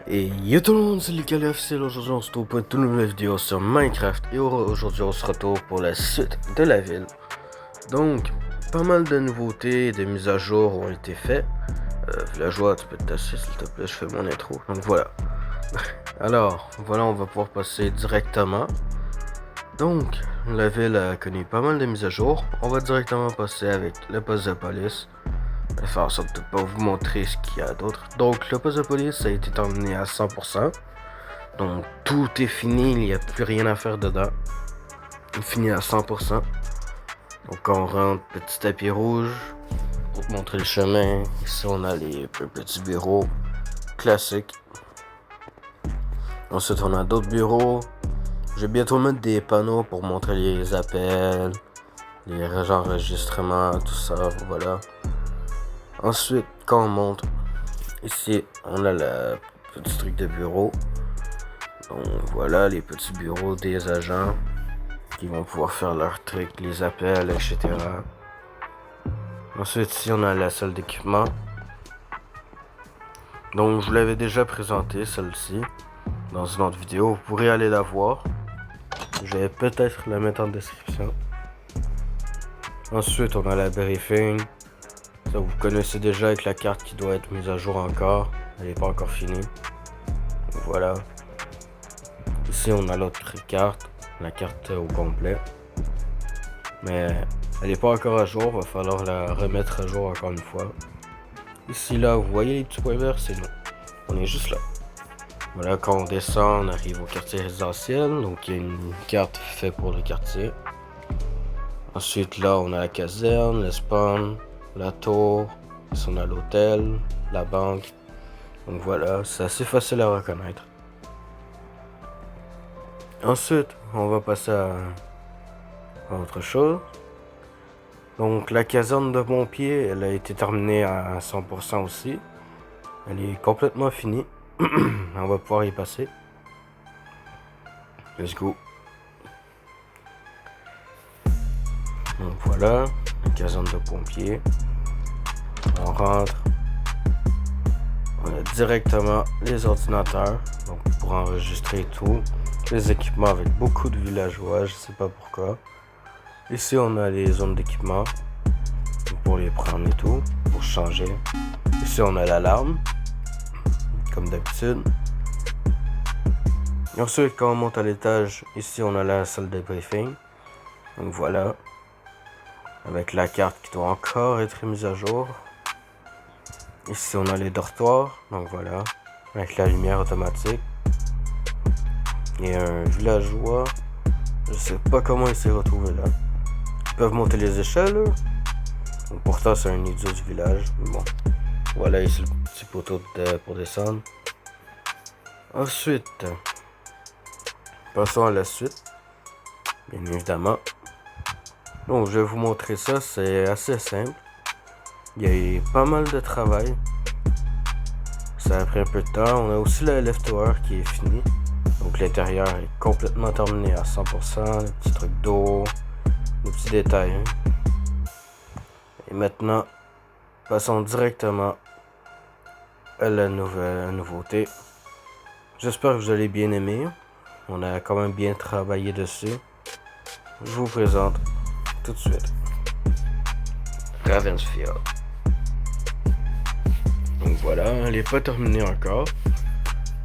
Et yo tout le monde, c'est Lucas officiel. Aujourd'hui on se retrouve pour une toute nouvelle vidéo sur Minecraft. Et aujourd'hui on se retrouve pour la suite de la ville. Donc, pas mal de nouveautés et de mises à jour ont été faites. Villageois, tu peux te tasser s'il te plaît, je fais mon intro. Donc voilà. Alors, voilà, on va pouvoir passer directement. Donc, la ville a connu pas mal de mises à jour. On va directement passer avec le poste de police. Je vais faire en sorte de ne pas vous montrer ce qu'il y a d'autre. Donc, le poste de police a été terminé à 100%. Donc, tout est fini, il n'y a plus rien à faire dedans. Fini à 100%. Donc, on rentre, petit tapis rouge pour te montrer le chemin. Ici, on a les petits bureaux classiques. Ensuite, on a d'autres bureaux. Je vais bientôt mettre des panneaux pour montrer les appels, les enregistrements, tout ça, voilà. Ensuite, quand on monte, ici, on a le petit truc de bureau. Donc voilà, les petits bureaux des agents qui vont pouvoir faire leurs trucs, les appels, etc. Ensuite, ici, on a la salle d'équipement. Donc, je vous l'avais déjà présenté, celle-ci, dans une autre vidéo. Vous pourrez aller la voir. Je vais peut-être la mettre en description. Ensuite, on a la briefing. Ça, vous connaissez déjà avec la carte qui doit être mise à jour encore. Elle n'est pas encore finie. Voilà. Ici, on a l'autre carte. La carte au complet. Mais elle n'est pas encore à jour. Va falloir la remettre à jour encore une fois. Ici, là, vous voyez les petits points verts, c'est nous. On est juste là. Voilà, quand on descend, on arrive au quartier résidentiel. Donc, il y a une carte faite pour le quartier. Ensuite, là, on a la caserne, le spawn, la tour. Ici, on a l'hôtel, la banque. Donc voilà, c'est assez facile à reconnaître. Ensuite, on va passer à autre chose. Donc la caserne de pompiers, elle a été terminée à 100% aussi. Elle est complètement finie. On va pouvoir y passer. Let's go. Donc voilà, la caserne de pompiers. On rentre. On a directement les ordinateurs, donc pour enregistrer tout. Les équipements avec beaucoup de villageois, je sais pas pourquoi. Ici on a les zones d'équipement pour les prendre et tout, pour changer. Ici on a l'alarme, comme d'habitude. Ensuite quand on monte à l'étage, ici on a la salle de briefing. Donc voilà, avec la carte qui doit encore être mise à jour. Ici on a les dortoirs, donc voilà, avec la lumière automatique. Et un villageois, je sais pas comment il s'est retrouvé là. Ils peuvent monter les échelles, eux. Donc, pourtant c'est un idiot du village, mais bon. Voilà ici le petit poteau pour descendre. Ensuite, passons à la suite, bien évidemment. Donc je vais vous montrer ça, c'est assez simple. Il y a eu pas mal de travail. Ça a pris un peu de temps. On a aussi la leftover qui est finie. Donc l'intérieur est complètement terminé à 100%. Les petits trucs d'eau, les petits détails. Hein. Et maintenant, passons directement à la nouveauté. J'espère que vous allez bien aimer. On a quand même bien travaillé dessus. Je vous présente tout de suite Ravensfield. Donc voilà, elle n'est pas terminée encore.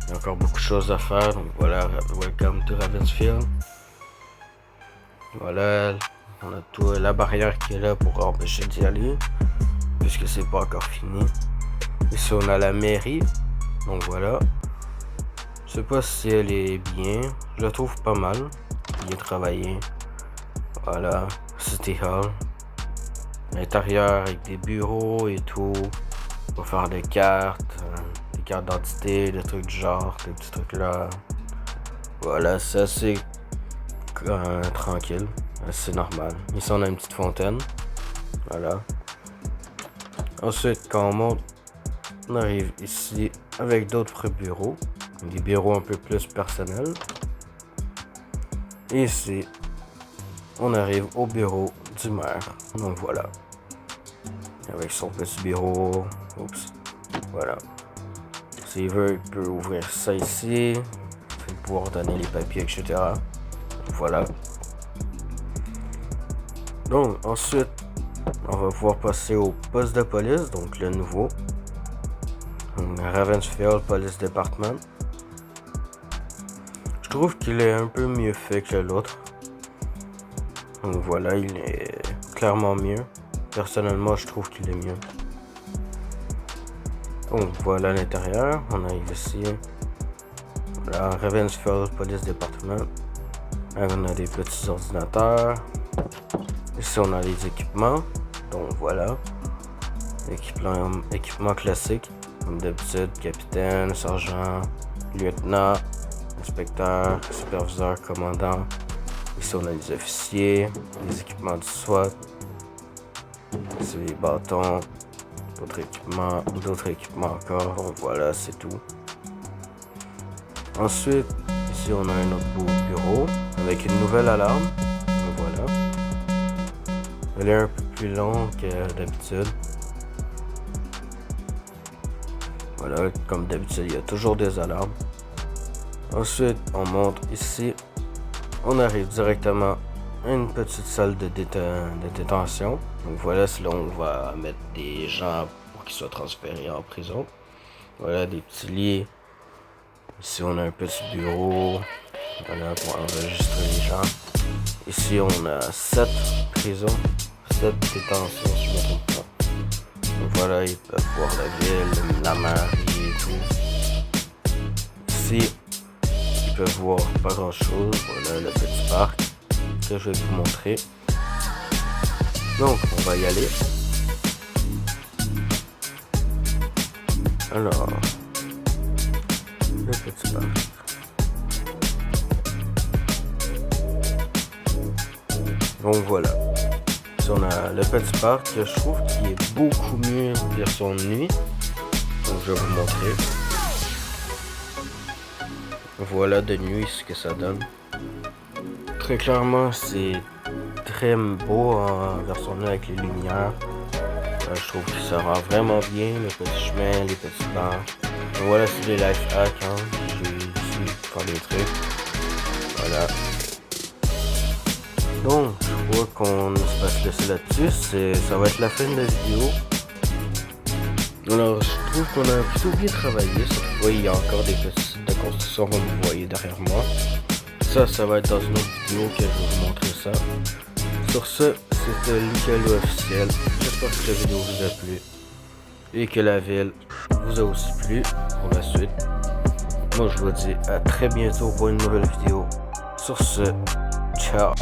Il y a encore beaucoup de choses à faire. Donc voilà, welcome to Ravensfield. Voilà, on a tout la barrière qui est là pour empêcher d'y aller, puisque c'est pas encore fini. Ici on a la mairie. Donc voilà. Je sais pas si elle est bien. Je la trouve pas mal. Bien travaillée. Voilà. City Hall. L'intérieur avec des bureaux et tout. Pour faire des cartes d'identité, des trucs du genre, des petits trucs là. Voilà, c'est assez tranquille, assez normal. Ici on a une petite fontaine. Voilà. Ensuite, quand on monte, on arrive ici avec d'autres bureaux. Des bureaux un peu plus personnels. Et ici, on arrive au bureau du maire. Donc voilà. Avec son petit bureau. Oups. Voilà. S'il veut, il peut ouvrir ça ici. Il va pouvoir donner les papiers, etc. Voilà. Donc, ensuite, on va pouvoir passer au poste de police, donc le nouveau. Ravensfield Police Department. Je trouve qu'il est un peu mieux fait que l'autre. Donc voilà, il est clairement mieux. Personnellement, je trouve qu'il est mieux. Donc voilà l'intérieur. On arrive ici. Voilà, Ravensfield Police Department. On a des petits ordinateurs. Ici, on a les équipements. Donc voilà. Équipement classique. Comme d'habitude, capitaine, sergent, lieutenant, inspecteur, superviseur, commandant. Ici, on a les officiers, les équipements du SWAT. Ici, les bâtons, d'autres équipements encore. Donc voilà, c'est tout. Ensuite, ici, on a un autre beau bureau avec une nouvelle alarme. Donc voilà. Elle est un peu plus longue que d'habitude. Voilà, comme d'habitude, il y a toujours des alarmes. Ensuite, on monte ici. On arrive directement à une petite salle de détention. Donc voilà, c'est là où on va mettre des gens pour qu'ils soient transférés en prison. Voilà, des petits lits. Ici, on a un petit bureau. Voilà, pour enregistrer les gens. Ici, on a 7 prisons. 7 détentions, si je ne me trompe pas. Donc voilà, ils peuvent voir la ville, la mer et tout. Ici, ils peuvent voir pas grand chose. Voilà le petit parc que je vais vous montrer. Donc, on va y aller. Alors, le petit parc. Donc voilà. Ici, on a le petit parc que je trouve qui est beaucoup mieux version de nuit. Donc je vais vous montrer. Voilà de nuit ce que ça donne. Très clairement, c'est très beau en version nuit avec les lumières. Je trouve que ça rend vraiment bien les petits chemins, les petits bancs. Donc voilà, c'est des life hacks. Hein. J'ai ici faire des trucs. Voilà. Donc, je crois qu'on va se laisser là-dessus. Ça va être la fin de la vidéo. Alors, je trouve qu'on a plutôt bien travaillé. Cette fois, il y a encore des petits sites de construction comme vous voyez derrière moi. Ça va être dans une autre vidéo que je vais vous montrer ça. Sur ce, c'était Lucalo officiel. J'espère que cette vidéo vous a plu. Et que la ville vous a aussi plu pour la suite. Moi, je vous dis à très bientôt pour une nouvelle vidéo. Sur ce, ciao.